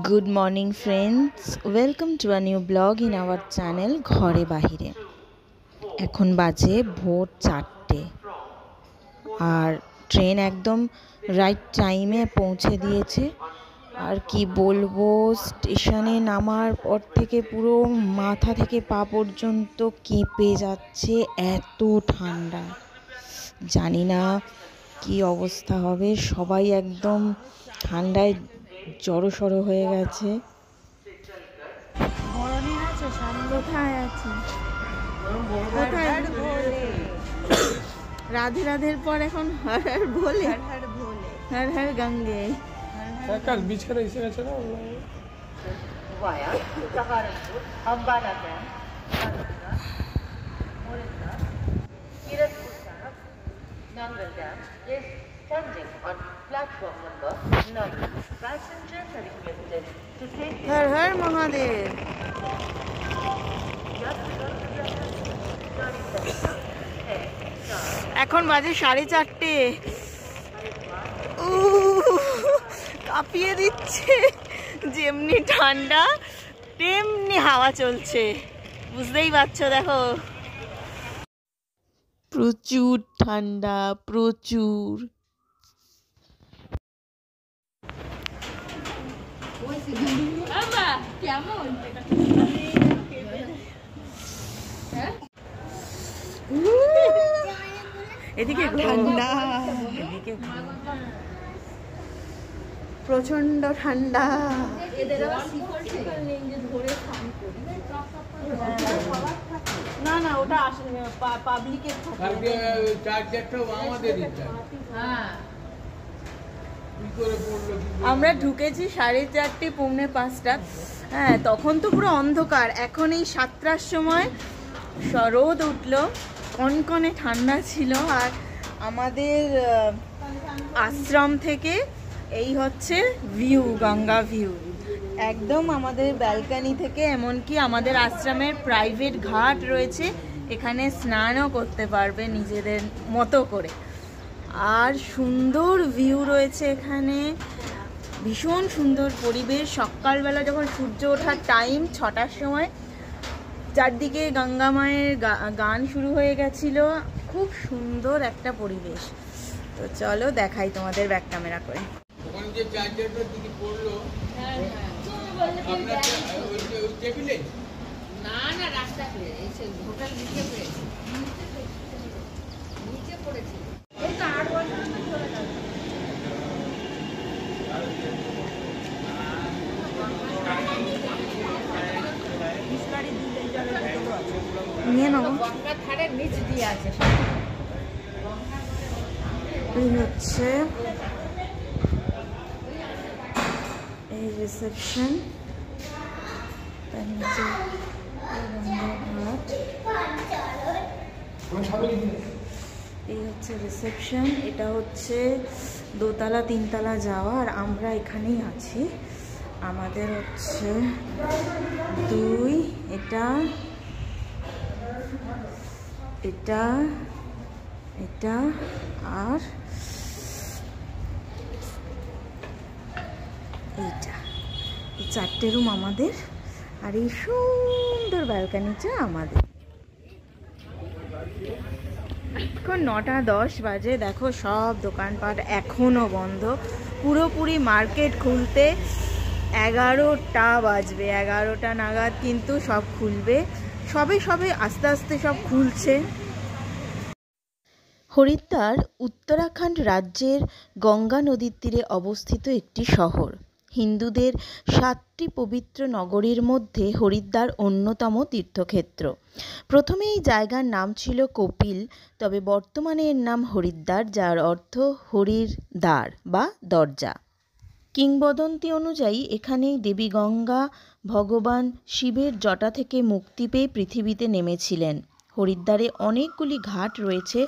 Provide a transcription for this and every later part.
Good morning friends, welcome to a new blog in our channel ঘরে বাহিরে। এখন বাজে ভোর 4টে আর ট্রেন একদম রাইট টাইমে পৌঁছে দিয়েছে। আর কি বলবো, স্টেশনে নামার পর থেকে পুরো মাথা থেকে পা পর্যন্ত কেঁপে যাচ্ছে, এত ঠান্ডা। জানি না কি অবস্থা হবে, সবাই একদম ঠান্ডায় জড়সড় হয়ে গেছে। কোথায় আছে? রাধে রাধের পর এখন হর হর ভোলে, হর হর গঙ্গে। বিছানা এসে গেছে না হর হর মহাদেব। এখন বাজে 4:30। কাঁপিয়ে দিচ্ছে, যেমনি ঠান্ডা তেমনি হাওয়া চলছে, বুঝতেই পারছো। দেখো প্রচুর ঠান্ডা, প্রচুর। এদিকে ঠান্ডা, এদিকে প্রচন্ড ঠান্ডা। না না, ওটা আসলে পাবলিকের। আমরা ঢুকেছি 4:30, 4:45। হ্যাঁ, তখন তো পুরো অন্ধকার। এখন এই 7টার সময় রোদ উঠলো, কনকনে ঠান্ডা ছিল। আর আমাদের আশ্রম থেকে এই হচ্ছে ভিউ, গঙ্গা ভিউ একদম আমাদের ব্যালকনি থেকে। এমনকি আমাদের আশ্রমের প্রাইভেট ঘাট রয়েছে, এখানে স্নানও করতে পারবে নিজেদের মতো করে। আর সুন্দর ভিউ রয়েছে এখানে, ভীষণ সুন্দর পরিবেশ। সকালবেলা যখন সূর্য ওঠার টাইম 6টার সময় চারদিকে গঙ্গা মায়ের গান শুরু হয়ে গেছিল। খুব সুন্দর একটা পরিবেশ। তো চলো দেখাই তোমাদের ব্যাক ক্যামেরা করে। নিয়ে নেবো। এই হচ্ছে এই রিসেপশন, তার নিচে এই হচ্ছে রিসেপশন। এটা হচ্ছে 2তলা 3তলা যাওয়া, আর আমরা এখানেই আছি। আমাদের হচ্ছে 2, এটা এটা এটা আর এইটা, এই 4টে রুম আমাদের। আর এই সুন্দর ব্যালকানিটা আমাদের। এখন 9:10 বাজে। দেখো সব দোকানপাট এখনো বন্ধ, পুরোপুরি মার্কেট খুলতে 11টা বাজবে। 11টা নাগাদ কিন্তু সব খুলবে। সবে আস্তে আস্তে সব খুলছে। হরিদ্বার উত্তরাখণ্ড রাজ্যের গঙ্গা নদীর তীরে অবস্থিত একটি শহর। হিন্দুদের 7টি পবিত্র নগরীর মধ্যে হরিদ্বার অন্যতম তীর্থক্ষেত্র। প্রথমে এই জায়গার নাম ছিল কপিল, তবে বর্তমানে এর নাম হরিদ্বার, যার অর্থ হরির দ্বার বা দরজা। কিংবদন্তি অনুযায়ী এখানেই দেবী গঙ্গা ভগবান শিবের জটা থেকে মুক্তি পেয়ে পৃথিবীতে নেমেছিলেন। হরিদ্বারে অনেকগুলি ঘাট রয়েছে,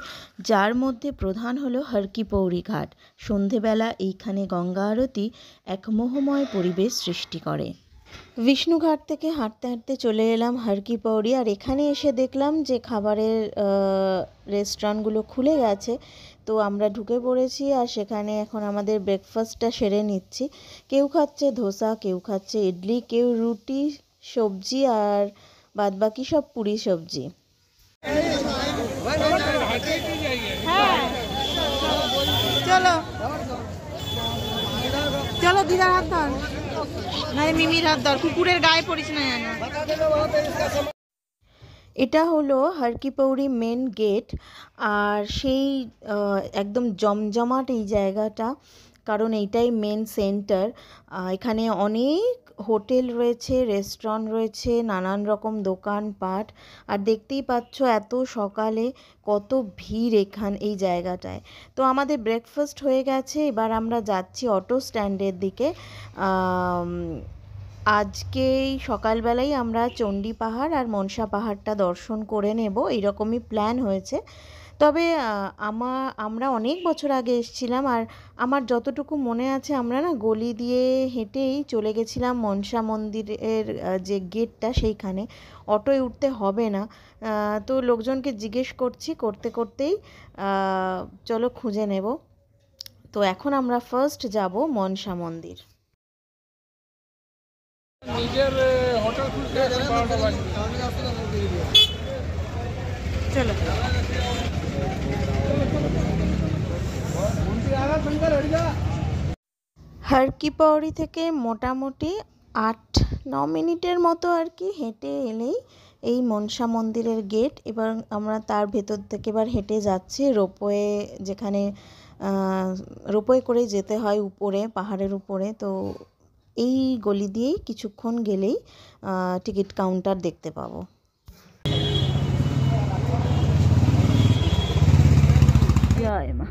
যার মধ্যে প্রধান হলো হর কি পৌড়ি ঘাট। সন্ধেবেলা এইখানে গঙ্গা আরতি এক মোহময় পরিবেশ সৃষ্টি করে। বিষ্ণুঘাট থেকে হাঁটতে হাঁটতে চলে এলাম হর কি পৌড়ি। আর এখানে এসে দেখলাম যে খাবারের রেস্টুরেন্টগুলো খুলে গেছে, তো আমরা ঢুকে পড়েছি। আর সেখানে এখন আমাদের ব্রেকফাস্টটা সেরে নিচ্ছি। কেউ খাচ্ছে ধোসা, কেউ খাচ্ছে ইডলি, কেউ রুটি সবজি, আর বাদবাকি সব পুরি সবজি। হ্যাঁ চলো চলো, দিদার হাত ধর, নাহলে মিমির হাত ধর, কুকুরের গায়ে পড়িস না যেন। এটা হলো হর কি পৌড়ি মেন গেট। আর সেই একদম জমজমাট এই জায়গাটা, কারণ এইটাই মেন সেন্টার। এখানে অনেক হোটেল রয়েছে, রেস্টুরেন্ট রয়েছে, নানান রকম দোকানপাট। আর দেখতেই পাচ্ছ এত সকালে কত ভিড় এই জায়গাটায়। তো আমাদের ব্রেকফাস্ট হয়ে গেছে, এবার আমরা যাচ্ছি অটো স্ট্যান্ডের দিকে। আজকে সকালবেলাই আমরা চণ্ডী পাহাড় আর মনসা পাহাড়টা দর্শন করে নেব, এইরকমই প্ল্যান হয়েছে। তবে আমরা অনেক বছর আগে এসেছিলাম, আর আমার যতটুকু মনে আছে আমরা না গলি দিয়ে হেঁটেই চলে গেছিলাম মনসা মন্দিরের যে গেটটা সেইখানে। অটোয় উঠতে হবে না। তো লোকজনকে জিজ্ঞেস করতে করতেই চলো খুঁজে নেব। তো এখন আমরা ফার্স্ট যাব মনসা মন্দির। নিজের হোটেল খুলতে 12টা বাজে। চলো হর কি পৌড়ি থেকে মোটামুটি 8-9 মিনিটের মতো আর কি হেঁটে এলেই এই মনসা মন্দিরের গেট। এবার আমরা তার ভেতর থেকে এবার হেঁটে যাচ্ছি রোপওয়ে, যেখানে রোপওয়ে করে যেতে হয় উপরে, পাহাড়ের উপরে। তো এই গলি দিয়েই কিছুক্ষণ গেলেই টিকিট কাউন্টার দেখতে পাবো। জয় মা,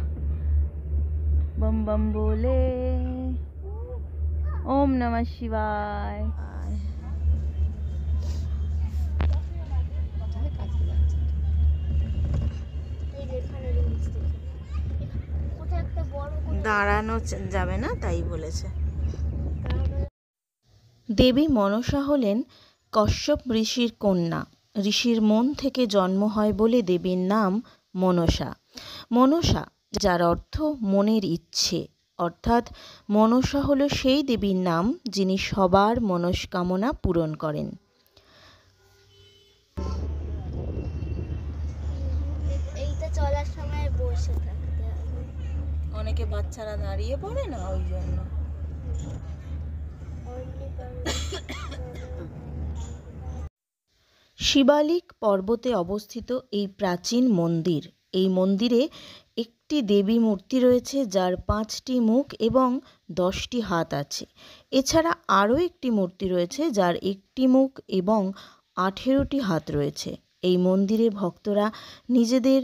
বম বম बोले, ओम नमः शिवाय। দাঁড়ানো যাবে না তাই বলেছে। দেবী মনসা হলেন কশ্যপ ঋষির কন্যা। ঋষির মন থেকে জন্ম হয় বলে দেবীর নাম মনসা। মনসা, যার অর্থ মনের ইচ্ছে, অর্থাৎ মনসা হলো সেই দেবীর নাম যিনি সবার মনস্কামনা পূরণ করেন। এইটা চলার সময় বসে থাকতে হবে। অনেকে বাচ্চারা দাঁড়িয়ে পড়ে না, ওই জন্য। শিবালিক পর্বতে অবস্থিত এই প্রাচীন মন্দির। এই মন্দিরে একটি দেবী মূর্তি রয়েছে যার 5টি মুখ এবং 10টি হাত আছে। এছাড়া আরও একটি মূর্তি রয়েছে যার 1টি মুখ এবং 18টি হাত রয়েছে। এই মন্দিরে ভক্তরা নিজেদের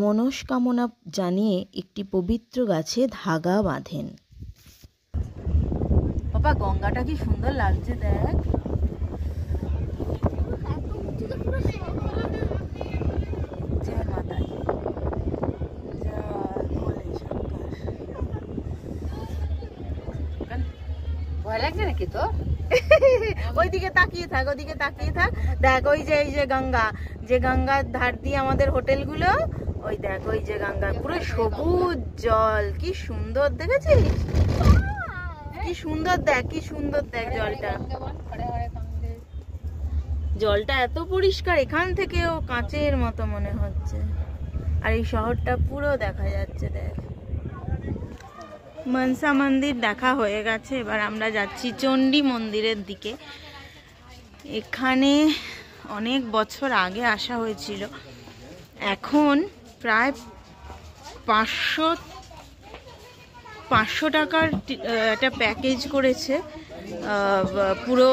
মনস্কামনা জানিয়ে একটি পবিত্র গাছে ধাগা বাঁধেন। বাবা, গঙ্গাটা কি সুন্দর লাগছে দেখ। জয় মাতা দি, জয় ভোলে শঙ্কর। ভয় লাগছে নাকি তোর? ওইদিকে তাকিয়ে থাক, ওইদিকে তাকিয়ে থাক। দেখ ওই যে, এই যে গঙ্গা, যে গঙ্গার ধার দিয়ে আমাদের হোটেলগুলো, ওই দেখ ওই যে গঙ্গা, পুরো সবুজ জল, কি সুন্দর দেখেছিস? কি সুন্দর দেখ, কি সুন্দর দেখ জলটা। জলটা এত পরিষ্কার, এখান থেকেও কাঁচের মতো মনে হচ্ছে। আর এই শহরটা পুরো দেখা যাচ্ছে দেখ। মনসা মন্দির দেখা হয়ে গেছে, এবার আমরা যাচ্ছি চণ্ডী মন্দিরের দিকে। এখানে অনেক বছর আগে আসা হয়েছিল, এখন প্রায় 500 টাকার একটা প্যাকেজ করেছে পুরো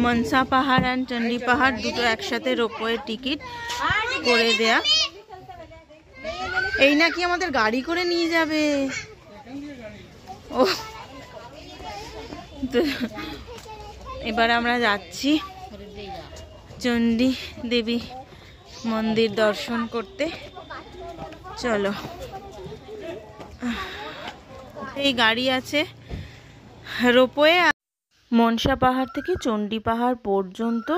মনসা পাহাড় আর চণ্ডী পাহাড় দুটো একসাথে রোপওয়ে টিকিট করে দেয়া। এই নাকি আমাদের গাড়ি করে নিয়ে যাবে। ও তো এবার আমরা যাচ্ছি চণ্ডী দেবী মন্দির দর্শন করতে। চলো, এই গাড়ি আছে রোপওয়ে। মনসা পাহাড় থেকে চণ্ডী পাহাড় পর্যন্ত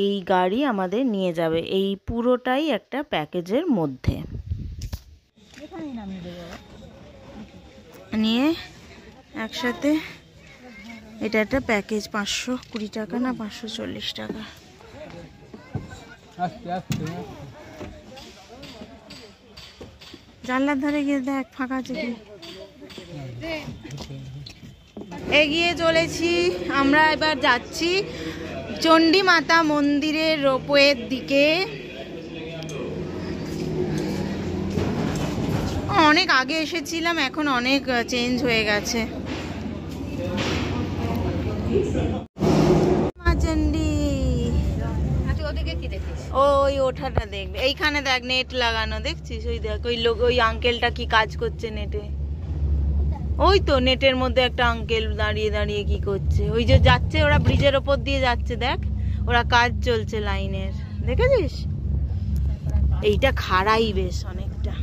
এই গাড়ি আমাদের নিয়ে যাবে। এই পুরোটাই একটা প্যাকেজের মধ্যে নিয়ে একসাথে। এটা একটা প্যাকেজ, 520 টাকা না 540 টাকা। জানলার ধারে গিয়ে দেখ ফাঁকা আছে কি। এগিয়ে চলেছি আমরা, এবার যাচ্ছি চণ্ডী মাতা মন্দিরের রোপওয়ের দিকে। অনেক আগে এসেছিলাম, এখন অনেক চেঞ্জ হয়ে গেছে। মা চণ্ডী, ওই ওঠাটা দেখবে, এইখানে দেখ নেট লাগানো, দেখছিস? ওই দেখ ওই লোক, ওই আঙ্কেলটা কি কাজ করছে নেটে। ওই তো নেটের মধ্যে একটা আঙ্কেল দাঁড়িয়ে দাঁড়িয়ে কি করছে। ওই যে যাচ্ছে, ওরা ব্রিজের ওপর দিয়ে যাচ্ছে, দেখ ওরা কাজ চলছে লাইনের, দেখেছিস? এইটা খাড়াই বেশ অনেকটা।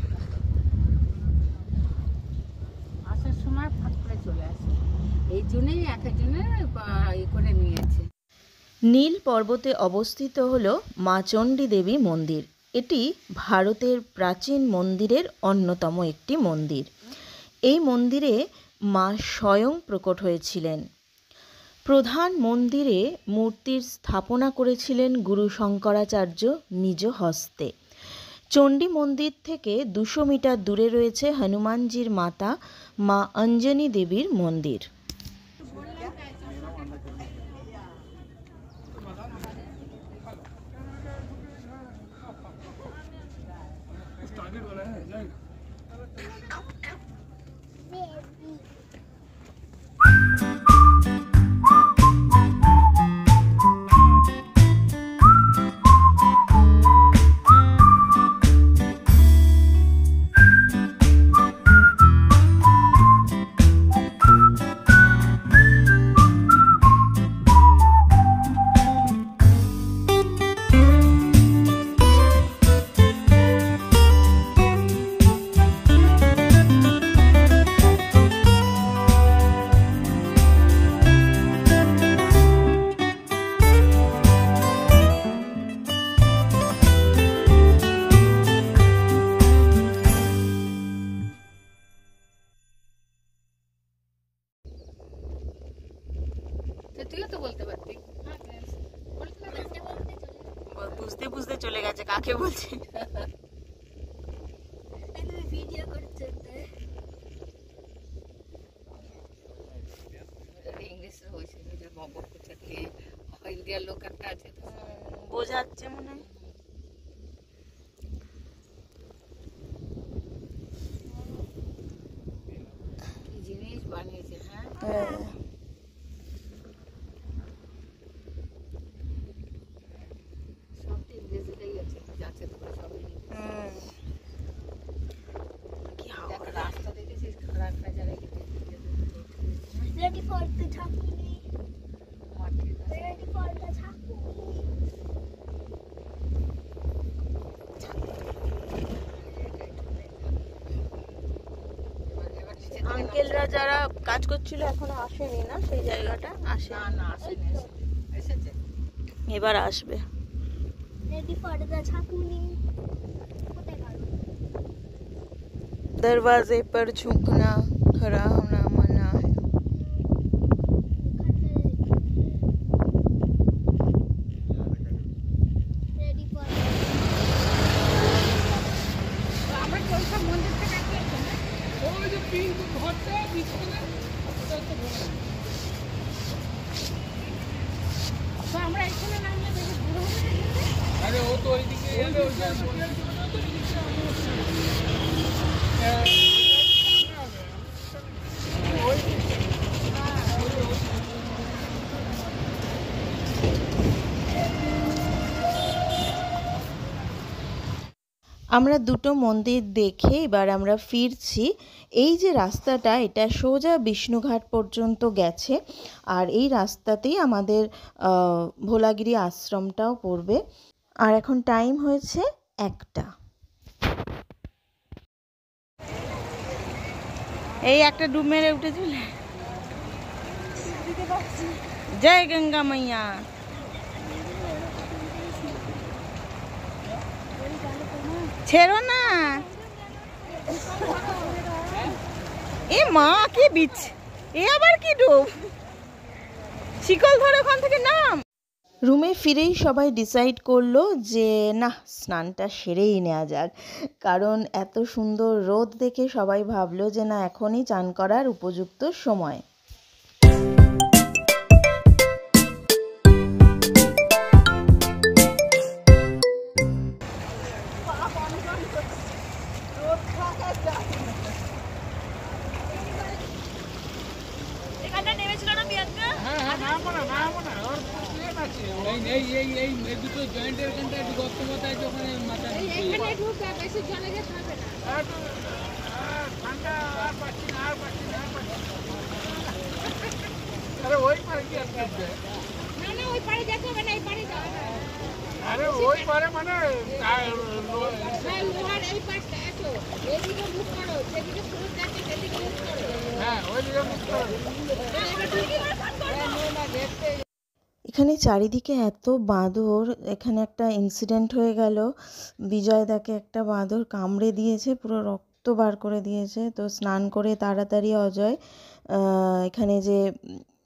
আসার সময় ফাঁক করে চলে আসে, এই জন্যই একজনের করে নিয়েছে। নীল পর্বতে অবস্থিত হলো মা চণ্ডী দেবী মন্দির। এটি ভারতের প্রাচীন মন্দিরের অন্যতম একটি মন্দির। এই মন্দিরে মা স্বয়ং প্রকট হয়েছিলেন। প্রধান মন্দিরে মূর্তির স্থাপনা করেছিলেন গুরু শঙ্করাচার্য নিজ হস্তে। চণ্ডী মন্দির থেকে 200 মিটার দূরে রয়েছে হনুমানজির মাতা মা অঞ্জনী দেবীর মন্দির। তুইও তো বলতে পারবি। বুঝতে বুঝতে চলে গেছে কাকে বলছি। ভিডিও করতে ইংলিশ হয়েছে, ইন্ডিয়ার লোক একটা আছে, বোঝাচ্ছে মনে হয়। কি জিনিস বানিয়েছে। হ্যাঁ, সব তো ইংরেজিতেই আছে, যাচ্ছে তো সব দেখ, রাস্তা দেখেছিস খাড়া খাড়া জায়গায় ready for the chakuni. Ready for the chakuni. আঙ্কেলরা যারা কাজ করছিল এখনো আসেনি না, সেই জায়গাটা আসে না আসেনি, এসেছে এবার আসবে। Ready for the chakuni. दरवाजे पर झुकना खड़ा होना मना है। Ready for আমরা কোনটা মন্দির থেকে আসছি না, ওই যে পিঙ্ক ঘরটা পিছনে, ওটা তো বড়। তো আমরা এখানে নামলে বেশি দূর হবে না। আরে ও তো ওইদিকে যাবে, ওই যে আমরা দুটো মন্দির দেখে এবার আমরা ফিরছি। এই যে রাস্তাটা, এটা সোজা বিষ্ণুঘাট পর্যন্ত গেছে, আর এই রাস্তাতেই আমাদের ভোলাগিরি আশ্রমটাও পড়বে। আর এখন টাইম হয়েছে 1টা। এই একটা ডুব মেরে উঠে চলে जय गंगा मैया। ছেড়ো না। এ মা কি বিচ, এ আবার কি ডুব, শিকল ধরে ওখান থেকে নাম। রুমে ফিরেই সবাই ডিসাইড করলো যে না, স্নানটা সেরেই নেওয়া যাক, কারণ এত সুন্দর রোদ দেখে সবাই ভাবলো যে না, এখনই চান করার উপযুক্ত সময়। এখানটা নেমেছিল না প্রিয়াঙ্কা? হ্যাঁ নামবো না ওর প্লেন আছে। এই দুটো জয়েন্টের এখানটা একটু গর্ত মতো আছে, ওখানে মাথা এখানে ঢুকে বেশি জলে যেতে হবে না। ঠান্ডা আর পাচ্ছি না। আরে ওই পারে কি আর করবে? না ওই পারে যেতে হবে না, এই পারে যাবে না। আরে ওই পারে মানে লোহার এই পাশটা এসো, এইদিকে মুখ করো, যেদিকে সমুদ্র যাচ্ছে সেদিকে মুখ করো। হ্যাঁ ওই দিকে মুখ করো। এখানে চারিদিকে এত বাঁদর, এখানে একটা ইনসিডেন্ট হয়ে গেল, বিজয়দাকে একটা বাঁদর কামড়ে দিয়েছে, পুরো রক্ত বার করে দিয়েছে। তো স্নান করে তাড়াতাড়ি অজয় এখানে যে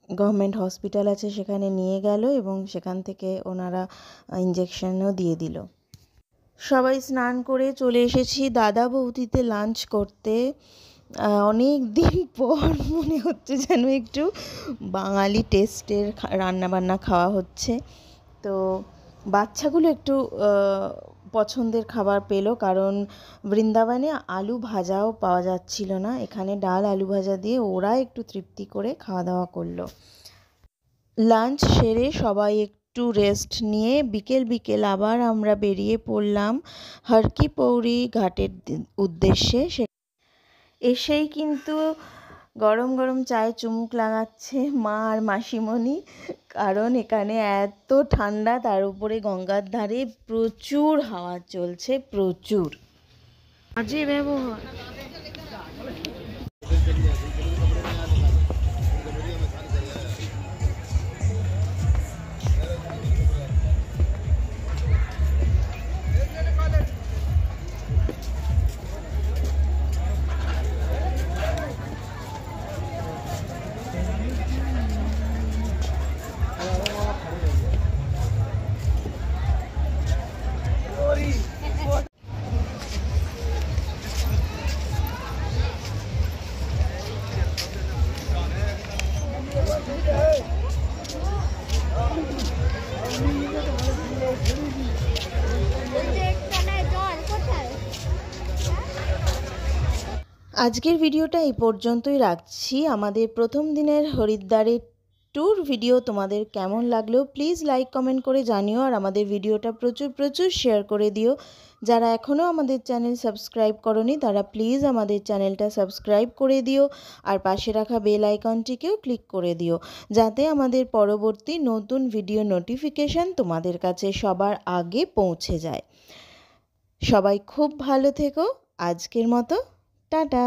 গভর্নমেন্ট হসপিটাল আছে সেখানে নিয়ে গেল এবং সেখান থেকে ওনারা ইঞ্জেকশনও দিয়ে দিল। সবাই স্নান করে চলে এসেছি দাদা বৌদিতে লাঞ্চ করতে। অনেক দিন পর মনে হচ্ছে যেন একটু বাঙালি টেস্টের রান্নাবান্না খাওয়া হচ্ছে। তো বাচ্চাগুলো একটু পছন্দের খাবার পেলো, কারণ বৃন্দাবনে আলু ভাজাও পাওয়া যাচ্ছিল না, এখানে ডাল আলু ভাজা দিয়ে ওরা একটু তৃপ্তি করে খাওয়া দাওয়া করলো। লাঞ্চ সেরে সবাই একটু রেস্ট নিয়ে বিকেল আবার আমরা বেরিয়ে পড়লাম হর কি পৌরি ঘাটের উদ্দেশ্যে। এসেই কিন্তু গরম গরম চায়ে চুমুক লাগাচ্ছে মা আর মাসিমণি, কারণ এখানে এত ঠান্ডা, তার উপরে গঙ্গার ধারে প্রচুর হাওয়া চলছে, প্রচুর। বাজে ব্যবহার। আজকের ভিডিওটা এই পর্যন্তই রাখছি। আমাদের প্রথম দিনের হরিদ্বারের ট্যুর ভিডিও তোমাদের কেমন লাগলো প্লিজ লাইক কমেন্ট করে জানিও, আর আমাদের ভিডিওটা প্রচুর শেয়ার করে দিও। যারা এখনও আমাদের চ্যানেল সাবস্ক্রাইব করনি তারা প্লিজ আমাদের চ্যানেলটা সাবস্ক্রাইব করে দিও, আর পাশে রাখা বেল আইকনটিকেও ক্লিক করে দিও, যাতে আমাদের পরবর্তী নতুন ভিডিও নোটিফিকেশান তোমাদের কাছে সবার আগে পৌঁছে যায়। সবাই খুব ভালো থেকো, আজকের মতো টাটা।